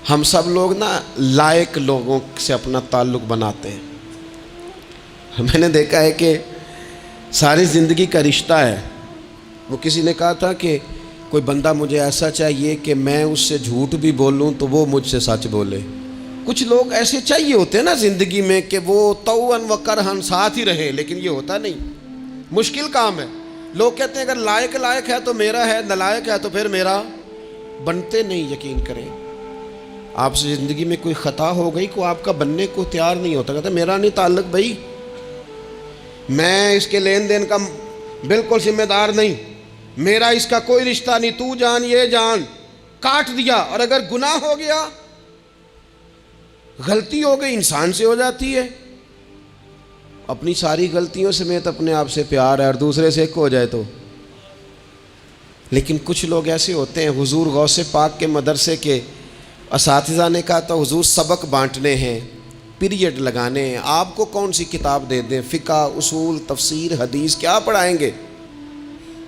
ہم سب لوگ نا لائق لوگوں سے اپنا تعلق بناتے ہیں. میں نے دیکھا ہے کہ ساری زندگی کا رشتہ ہے. وہ کسی نے کہا تھا کہ کوئی بندہ مجھے ایسا چاہیے کہ میں اس سے جھوٹ بھی بولوں تو وہ مجھ سے سچ بولے. کچھ لوگ ایسے چاہیے ہوتے ہیں نا زندگی میں کہ وہ توأن و کرہن ساتھ ہی رہے، لیکن یہ ہوتا نہیں. مشکل کام ہے. لوگ کہتے ہیں اگر لائق ہے تو میرا ہے، نالائق ہے تو پھر میرا. بنتے نہیں. یقین کریں آپ سے زندگی میں کوئی خطا ہو گئی کو آپ کا بننے کو تیار نہیں ہوتا. کہتا میرا نہیں تعلق بھائی، میں اس کے لین دین کا بالکل ذمہ دار نہیں، میرا اس کا کوئی رشتہ نہیں، تو جان یہ جان. کاٹ دیا. اور اگر گناہ ہو گیا، غلطی ہو گئی، انسان سے ہو جاتی ہے. اپنی ساری غلطیوں سمیت اپنے آپ سے پیار ہے اور دوسرے سے ایک ہو جائے تو. لیکن کچھ لوگ ایسے ہوتے ہیں. حضور غوث پاک کے مدرسے کے اساتذہ نے کہا تھا حضور سبق بانٹنے ہیں، پیریڈ لگانے ہیں، آپ کو کون سی کتاب دے دیں، فقہ، اصول، تفسیر، حدیث کیا پڑھائیں گے؟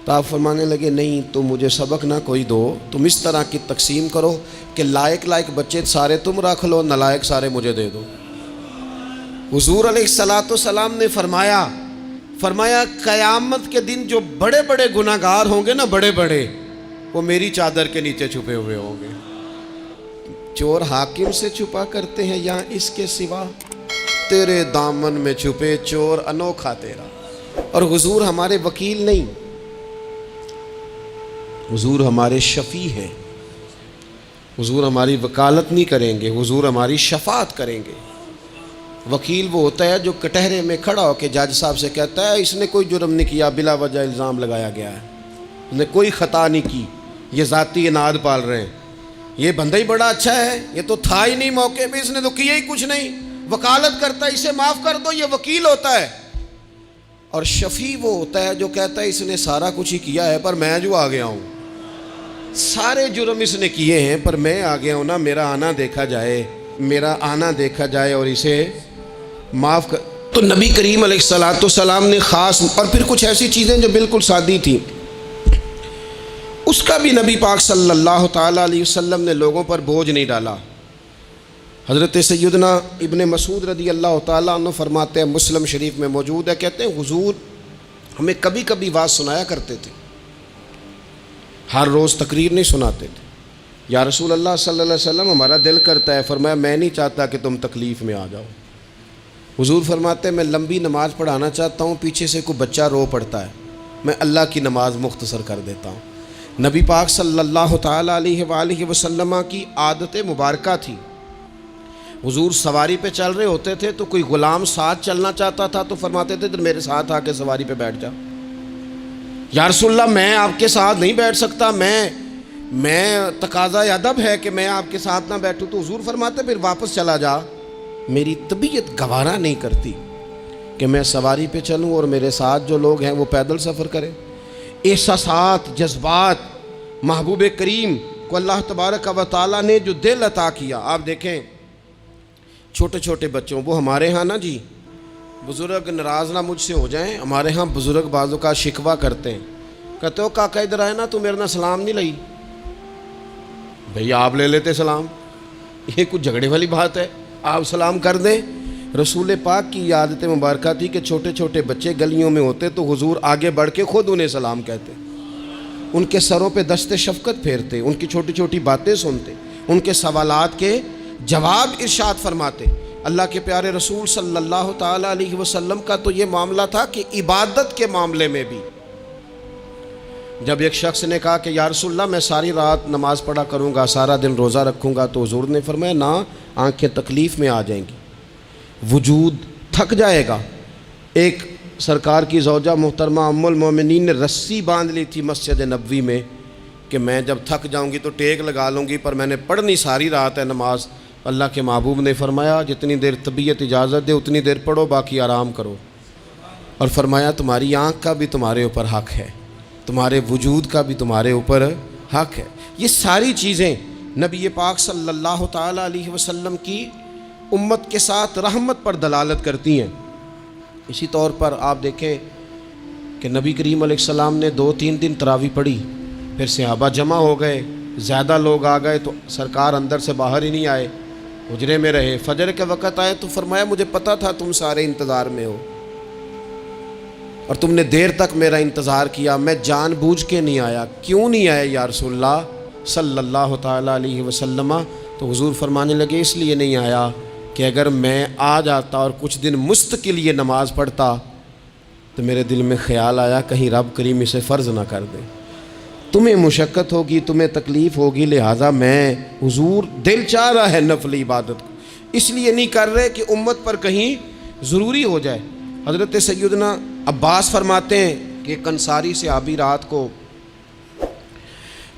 تو آپ فرمانے لگے نہیں، تو مجھے سبق نہ کوئی دو، تم اس طرح کی تقسیم کرو کہ لائق بچے سارے تم رکھ لو، نالائق سارے مجھے دے دو. حضور علیہ السلام نے فرمایا قیامت کے دن جو بڑے بڑے گناہ گار ہوں گے نا، بڑے بڑے، وہ میری چادر کے نیچے چھپے ہوئے ہوں گے. چور حاکم سے چھپا کرتے ہیں یا اس کے سوا، تیرے دامن میں چھپے چور انوکھا تیرا. اور حضور ہمارے وکیل نہیں، حضور ہمارے شفیع ہیں. حضور ہماری وکالت نہیں کریں گے، حضور ہماری شفاعت کریں گے. وکیل وہ ہوتا ہے جو کٹہرے میں کھڑا ہو کے جج صاحب سے کہتا ہے اس نے کوئی جرم نہیں کیا، بلا وجہ الزام لگایا گیا ہے، اس نے کوئی خطا نہیں کی، یہ ذاتی اناد پال رہے ہیں، یہ بندہ ہی بڑا اچھا ہے، یہ تو تھا ہی نہیں موقع پہ، اس نے تو کیا ہی کچھ نہیں، وکالت کرتا ہے اسے معاف کر دو. یہ وکیل ہوتا ہے. اور شفیع وہ ہوتا ہے جو کہتا ہے اس نے سارا کچھ ہی کیا ہے پر میں جو آ گیا ہوں، سارے جرم اس نے کیے ہیں پر میں آ گیا ہوں نا، میرا آنا دیکھا جائے اور اسے معاف کر. تو نبی کریم علیہ السلام نے خاص، اور پھر کچھ ایسی چیزیں جو بالکل سادی تھیں، اس کا بھی نبی پاک صلی اللہ تعالیٰ علیہ وسلم نے لوگوں پر بوجھ نہیں ڈالا. حضرت سیدنا ابن مسعود رضی اللہ تعالیٰ عنہ فرماتے ہیں، مسلم شریف میں موجود ہے، کہتے ہیں حضور ہمیں کبھی کبھی واز سنایا کرتے تھے، ہر روز تقریر نہیں سناتے تھے. یا رسول اللہ صلی اللہ علیہ وسلم ہمارا دل کرتا ہے. فرمایا میں نہیں چاہتا کہ تم تکلیف میں آ جاؤ. حضور فرماتے ہیں میں لمبی نماز پڑھانا چاہتا ہوں، پیچھے سے کوئی بچہ رو پڑتا ہے، میں اللہ کی نماز مختصر کر دیتا ہوں. نبی پاک صلی اللہ تعالیٰ علیہ وآلہ وسلم کی عادت مبارکہ تھی. حضور سواری پہ چل رہے ہوتے تھے تو کوئی غلام ساتھ چلنا چاہتا تھا تو فرماتے تھے میرے ساتھ آ کے سواری پہ بیٹھ جا. یا رسول اللہ میں آپ کے ساتھ نہیں بیٹھ سکتا، میں تقاضا ادب ہے کہ میں آپ کے ساتھ نہ بیٹھوں. تو حضور فرماتے پھر واپس چلا جا، میری طبیعت گوارا نہیں کرتی کہ میں سواری پہ چلوں اور میرے ساتھ جو لوگ ہیں وہ پیدل سفر کریں. احساسات، جذبات، محبوب کریم کو اللہ تبارک و تعالیٰ نے جو دل عطا کیا. آپ دیکھیں چھوٹے چھوٹے بچوں، وہ ہمارے ہاں نا جی بزرگ ناراض نہ مجھ سے ہو جائیں، ہمارے ہاں بزرگ بعضوں کا شکوہ کرتے ہیں، کہتے ہو کاکا ادھر آئے نا تو میرے نہ سلام نہیں لئی. بھئی آپ لے لیتے سلام، یہ کچھ جھگڑے والی بات ہے؟ آپ سلام کر دیں. رسول پاک کی عادت مبارکہ تھی کہ چھوٹے چھوٹے بچے گلیوں میں ہوتے تو حضور آگے بڑھ کے خود انہیں سلام کہتے، ان کے سروں پہ دست شفقت پھیرتے، ان کی چھوٹی چھوٹی باتیں سنتے، ان کے سوالات کے جواب ارشاد فرماتے. اللہ کے پیارے رسول صلی اللہ تعالیٰ علیہ وسلم کا تو یہ معاملہ تھا کہ عبادت کے معاملے میں بھی جب ایک شخص نے کہا کہ یا رسول اللہ میں ساری رات نماز پڑھا کروں گا، سارا دن روزہ رکھوں گا، تو حضور نے فرمایا نہ، آنکھیں تکلیف میں آ جائیں گی، وجود تھک جائے گا. ایک سرکار کی زوجہ محترمہ ام المومنین نے رسی باندھ لی تھی مسجد نبوی میں کہ میں جب تھک جاؤں گی تو ٹیک لگا لوں گی، پر میں نے پڑھنی ساری رات ہے نماز. اللہ کے محبوب نے فرمایا جتنی دیر طبیعت اجازت دے اتنی دیر پڑھو، باقی آرام کرو. اور فرمایا تمہاری آنکھ کا بھی تمہارے اوپر حق ہے، تمہارے وجود کا بھی تمہارے اوپر حق ہے. یہ ساری چیزیں نبی پاک صلی اللہ تعالیٰ علیہ وسلم کی امت کے ساتھ رحمت پر دلالت کرتی ہیں. اسی طور پر آپ دیکھیں کہ نبی کریم علیہ السلام نے 2-3 دن تراویح پڑھی، پھر صحابہ جمع ہو گئے، زیادہ لوگ آ گئے تو سرکار اندر سے باہر ہی نہیں آئے، حجرے میں رہے۔ فجر کے وقت آئے تو فرمایا مجھے پتہ تھا تم سارے انتظار میں ہو اور تم نے دیر تک میرا انتظار کیا، میں جان بوجھ کے نہیں آیا۔ کیوں نہیں آیا یا رسول اللہ صلی اللہ تعالیٰ علیہ وسلم؟ تو حضور فرمانے لگے اس لیے نہیں آیا کہ اگر میں آ جاتا اور کچھ دن مستقل یہ نماز پڑھتا تو میرے دل میں خیال آیا کہیں رب کریم اسے فرض نہ کر دے، تمہیں مشقت ہوگی، تمہیں تکلیف ہوگی، لہٰذا میں حضور دل چاہ رہا ہے نفل عبادت کو، اس لیے نہیں کر رہے کہ امت پر کہیں ضروری ہو جائے۔ حضرت سیدنا عباس فرماتے ہیں کہ ایک انصاری صحابی رات کو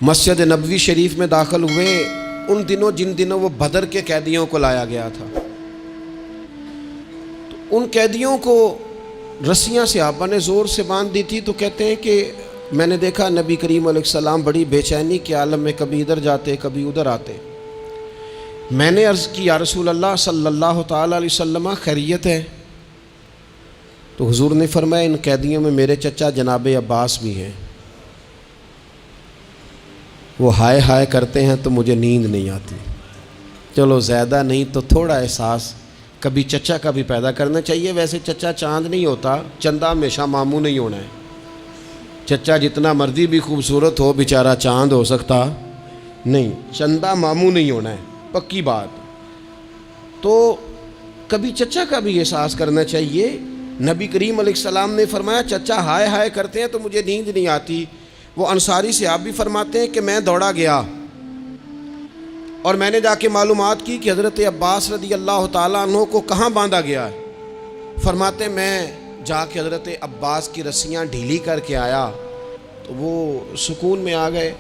مسجد نبوی شریف میں داخل ہوئے، ان دنوں جن دنوں وہ بدر کے قیدیوں کو لایا گیا تھا، تو ان قیدیوں کو رسیاں صحابہ نے زور سے باندھ دی تھی، تو کہتے ہیں کہ میں نے دیکھا نبی کریم علیہ السلام بڑی بے چینی کے عالم میں کبھی ادھر جاتے کبھی ادھر آتے۔ میں نے عرض کی یا رسول اللہ صلی اللہ تعالیٰ علیہ وسلم خیریت ہے؟ تو حضور نے فرمایا ان قیدیوں میں میرے چچا جناب عباس بھی ہیں، وہ ہائے ہائے کرتے ہیں تو مجھے نیند نہیں آتی۔ چلو زیادہ نہیں تو تھوڑا احساس کبھی چچا کا بھی پیدا کرنا چاہیے۔ ویسے چچا چاند نہیں ہوتا، چندہ ہمیشہ ماموں نہیں ہونا ہے۔ چچا جتنا مرضی بھی خوبصورت ہو بیچارہ چاند ہو سکتا نہیں، چندہ ماموں نہیں ہونا ہے، پکی بات۔ تو کبھی چچا کا بھی احساس کرنا چاہیے۔ نبی کریم علیہ السلام نے فرمایا چچا ہائے ہائے کرتے ہیں تو مجھے نیند نہیں آتی۔ وہ انصاری صحابی فرماتے ہیں کہ میں دوڑا گیا اور میں نے جا کے معلومات کی کہ حضرت عباس رضی اللہ تعالیٰ عنہ کو کہاں باندھا گیا ہے۔ فرماتے میں جا کے حضرت عباس کی رسیاں ڈھیلی کر کے آیا تو وہ سکون میں آ گئے۔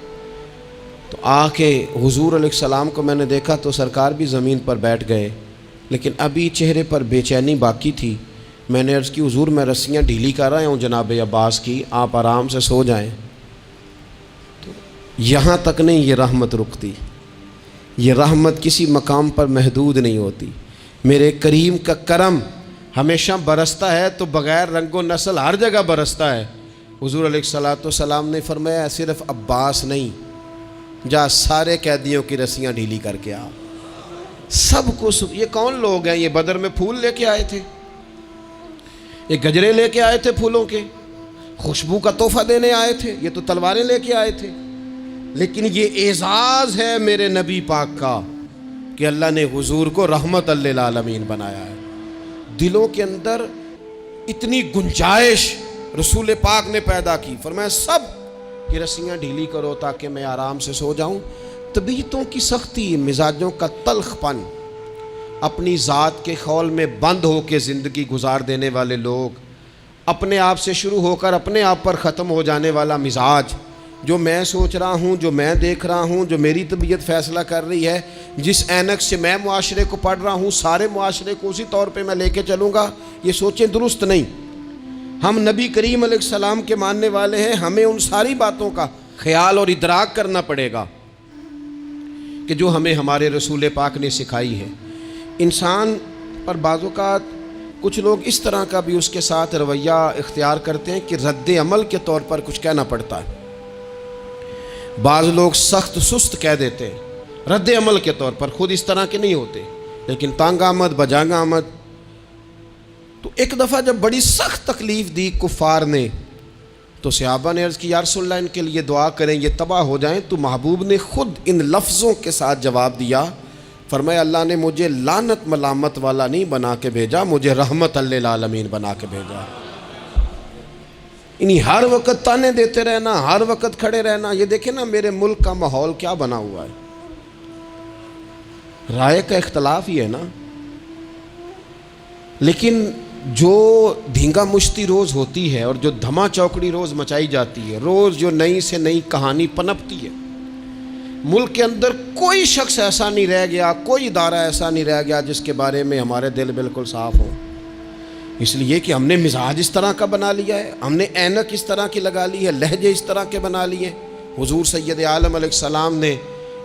تو آ کے حضور علیہ السلام کو میں نے دیکھا تو سرکار بھی زمین پر بیٹھ گئے، لیکن ابھی چہرے پر بے چینی باقی تھی۔ میں نے عرض کی حضور میں رسیاں ڈھیلی کر رہا ہوں جناب عباس کی، آپ آرام سے سو جائیں۔ تو یہاں تک نہیں یہ رحمت رکتی، یہ رحمت کسی مقام پر محدود نہیں ہوتی۔ میرے کریم کا کرم ہمیشہ برستا ہے تو بغیر رنگ و نسل ہر جگہ برستا ہے۔ حضور علیہ الصلوۃ والسلام نے فرمایا صرف عباس نہیں، جا سارے قیدیوں کی رسیاں ڈھیلی کر کے آ، سب کو یہ کون لوگ ہیں؟ یہ بدر میں پھول لے کے آئے تھے، یہ گجرے لے کے آئے تھے پھولوں کے، خوشبو کا تحفہ دینے آئے تھے، یہ تو تلواریں لے کے آئے تھے۔ لیکن یہ اعزاز ہے میرے نبی پاک کا کہ اللہ نے حضور کو رحمت للعالمین بنایا ہے۔ دلوں کے اندر اتنی گنجائش رسول پاک نے پیدا کی، فرمایا سب کی رسیاں ڈھیلی کرو تاکہ میں آرام سے سو جاؤں۔ طبیعتوں کی سختی، مزاجوں کا تلخ پن، اپنی ذات کے خول میں بند ہو کے زندگی گزار دینے والے لوگ، اپنے آپ سے شروع ہو کر اپنے آپ پر ختم ہو جانے والا مزاج، جو میں سوچ رہا ہوں، جو میں دیکھ رہا ہوں، جو میری طبیعت فیصلہ کر رہی ہے، جس اینک سے میں معاشرے کو پڑھ رہا ہوں سارے معاشرے کو اسی طور پہ میں لے کے چلوں گا، یہ سوچیں درست نہیں۔ ہم نبی کریم علیہ السلام کے ماننے والے ہیں، ہمیں ان ساری باتوں کا خیال اور ادراک کرنا پڑے گا کہ جو ہمیں ہمارے رسول پاک نے سکھائی ہے۔ انسان پر بعض اوقات کچھ لوگ اس طرح کا بھی اس کے ساتھ رویہ اختیار کرتے ہیں کہ رد عمل کے طور پر کچھ کہنا پڑتا ہے۔ بعض لوگ سخت سست کہہ دیتے ہیں رد عمل کے طور پر، خود اس طرح کے نہیں ہوتے، لیکن تانگ آمد بجانگ آمد۔ تو ایک دفعہ جب بڑی سخت تکلیف دی کفار نے تو صحابہ نے عرض کی یا رسول اللہ ان کے لیے دعا کریں یہ تباہ ہو جائیں، تو محبوب نے خود ان لفظوں کے ساتھ جواب دیا، فرمایا اللہ نے مجھے لعنت ملامت والا نہیں بنا کے بھیجا، مجھے رحمت للعالمین بنا کے بھیجا۔ انہیں ہر وقت تانے دیتے رہنا، ہر وقت کھڑے رہنا، یہ دیکھیں نا میرے ملک کا ماحول کیا بنا ہوا ہے، رائے کا اختلاف ہی ہے نا، لیکن جو دھینگا مشتی روز ہوتی ہے اور جو دھما چوکڑی روز مچائی جاتی ہے، روز جو نئی سے نئی کہانی پنپتی ہے، ملک کے اندر کوئی شخص ایسا نہیں رہ گیا، کوئی ادارہ ایسا نہیں رہ گیا جس کے بارے میں ہمارے دل بالکل صاف ہو، اس لیے کہ ہم نے مزاج اس طرح کا بنا لیا ہے، ہم نے اینک اس طرح کی لگا لی ہے، لہجے اس طرح کے بنا لیے۔ حضور سید عالم علیہ السلام نے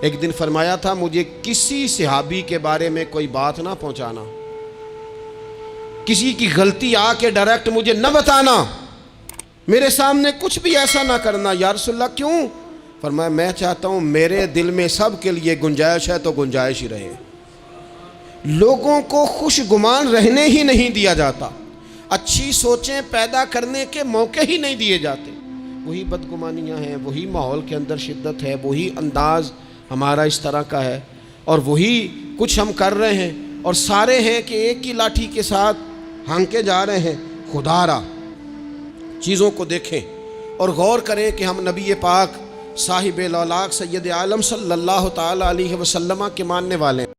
ایک دن فرمایا تھا مجھے کسی صحابی کے بارے میں کوئی بات نہ پہنچانا، کسی کی غلطی آ کے ڈائریکٹ مجھے نہ بتانا، میرے سامنے کچھ بھی ایسا نہ کرنا۔ یا رسول اللہ کیوں؟ فرمایا میں چاہتا ہوں میرے دل میں سب کے لیے گنجائش ہے تو گنجائش ہی رہے. لوگوں کو خوش گمان رہنے ہی نہیں دیا جاتا، اچھی سوچیں پیدا کرنے کے موقع ہی نہیں دیے جاتے. وہی بدگمانیاں ہیں، وہی ماحول کے اندر شدت ہے، وہی انداز ہمارا اس طرح کا ہے، اور وہی کچھ ہم کر رہے ہیں، اور سارے ہیں کہ ایک ہی لاٹھی کے ساتھ ہانکے جا رہے ہیں. خدا را چیزوں کو دیکھیں اور غور کریں کہ ہم نبی پاک صاحب الاولاق سید عالم صلی اللہ تعالی علیہ وسلم کے ماننے والے ہیں.